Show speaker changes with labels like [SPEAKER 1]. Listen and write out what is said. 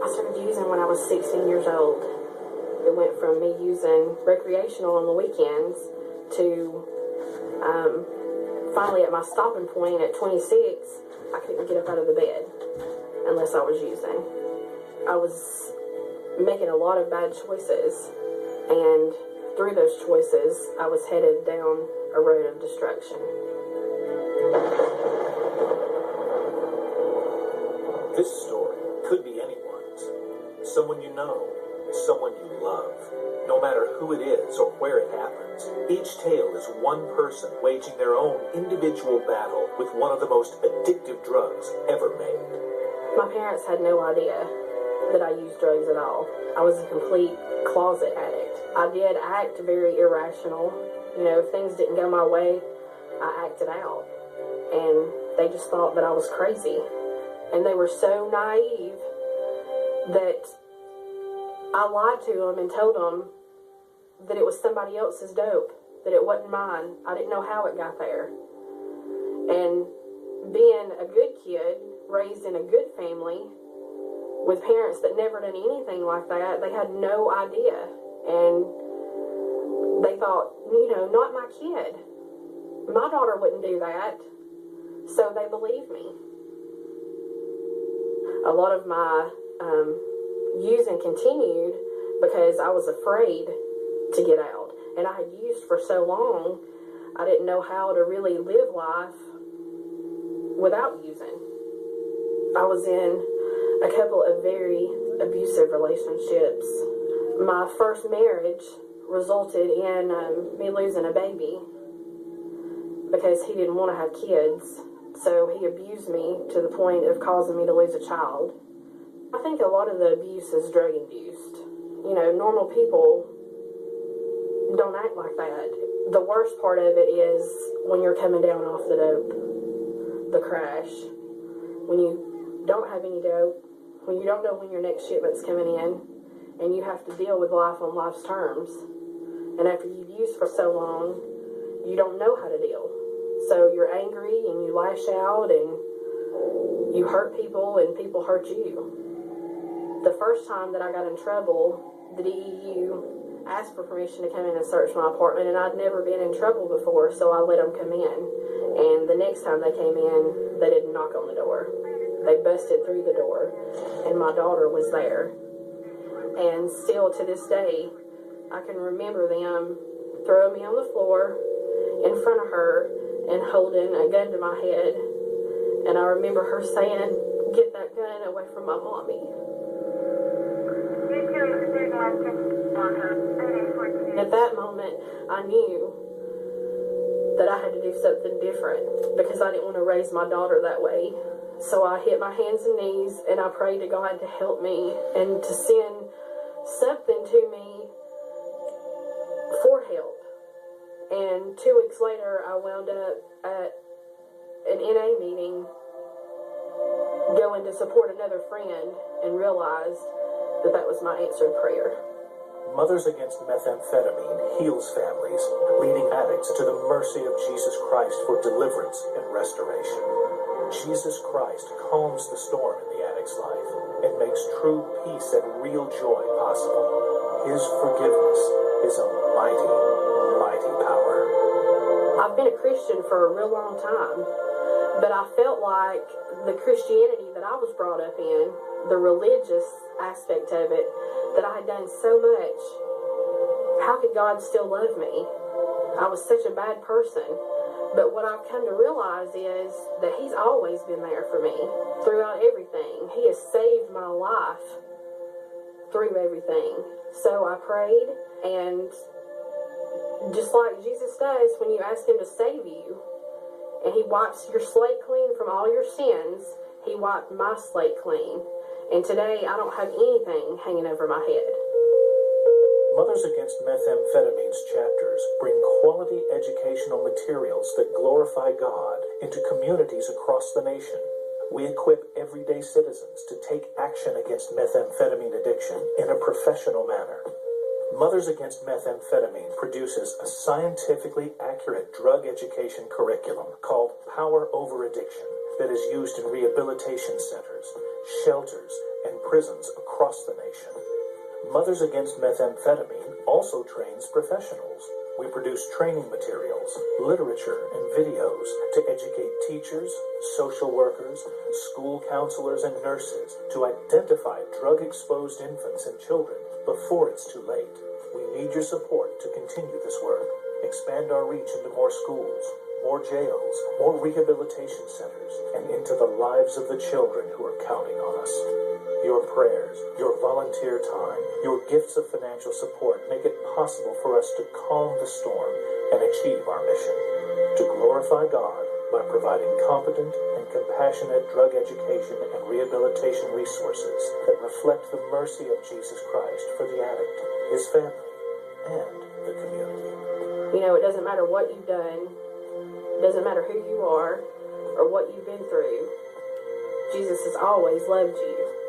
[SPEAKER 1] I started using when I was 16 years old. It went from me using recreational on the weekends to finally at my stopping point at 26, I couldn't get up out of the bed unless I was using. I was making a lot of bad choices, and through those choices, I was headed down a road of destruction.
[SPEAKER 2] This story could be anyone's. Someone you know, someone you love. No matter who it is or where it happens, each tale is one person waging their own individual battle with one of the most addictive drugs ever made.
[SPEAKER 1] My parents had no idea that I used drugs at all. I was a complete closet addict. I did act very irrational. You know, if things didn't go my way, I acted out. And they just thought that I was crazy. And they were so naive that I lied to them and told them that it was somebody else's dope, that it wasn't mine. I didn't know how it got there. And being a good kid, raised in a good family, with parents that never done anything like that, they had no idea. And they thought, you know, not my kid. My daughter wouldn't do that. So they believed me. A lot of my using continued because I was afraid to get out. And I had used for so long, I didn't know how to really live life without using. I was in a couple of very abusive relationships. My first marriage resulted in me losing a baby because he didn't want to have kids. So he abused me to the point of causing me to lose a child. I think a lot of the abuse is drug induced. You know, normal people don't act like that. The worst part of it is when you're coming down off the dope, the crash. When you don't have any dope, when you don't know when your next shipment's coming in, and you have to deal with life on life's terms. And after you've used for so long, you don't know how to deal. So you're angry and you lash out and you hurt people and people hurt you. The first time that I got in trouble, the DEU asked for permission to come in and search my apartment, and I'd never been in trouble before, so I let them come in. And the next time they came in, they didn't knock on the door. They busted through the door, and my daughter was there. And still to this day, I can remember them throwing me on the floor in front of her and holding a gun to my head. And I remember her saying, "Get that gun away from my mommy." At that moment, I knew that I had to do something different because I didn't want to raise my daughter that way. So I hit my hands and knees and I prayed to God to help me and to send something to me for help. And 2 weeks later, I wound up at an NA meeting going to support another friend and realized that that was my answered prayer.
[SPEAKER 2] Mothers Against Methamphetamine heals families, leading addicts to the mercy of Jesus Christ for deliverance and restoration. Jesus Christ calms the storm in the addict's life and makes true peace and real joy possible. His forgiveness is a mighty, mighty power.
[SPEAKER 1] I've been a Christian for a real long time, but I felt like the Christianity that I was brought up in, the religious aspect of it, that I had done so much. How could God still love me? I was such a bad person. But what I've come to realize is that He's always been there for me throughout everything. He has saved my life through everything. So I prayed, and just like Jesus does when you ask Him to save you, and He wipes your slate clean from all your sins, He wiped my slate clean. And today I don't have anything hanging over my head.
[SPEAKER 2] Mothers Against Methamphetamine's chapters bring quality educational materials that glorify God into communities across the nation. We equip everyday citizens to take action against methamphetamine addiction in a professional manner. Mothers Against Methamphetamine produces a scientifically accurate drug education curriculum called Power Over Addiction that is used in rehabilitation centers, shelters, and prisons across the nation. Mothers Against Methamphetamine also trains professionals. We produce training materials, literature, and videos to educate teachers, social workers, school counselors, and nurses to identify drug-exposed infants and children before it's too late. We need your support to continue this work, expand our reach into more schools, more jails, more rehabilitation centers, and into the lives of the children who are counting on us. Your prayers, your volunteer time, your gifts of financial support make it possible for us to calm the storm and achieve our mission, to glorify God by providing competent and compassionate drug education and rehabilitation resources that reflect the mercy of Jesus Christ for the addict, his family, and the community.
[SPEAKER 1] You know, it doesn't matter what you've done, it doesn't matter who you are or what you've been through. Jesus has always loved you.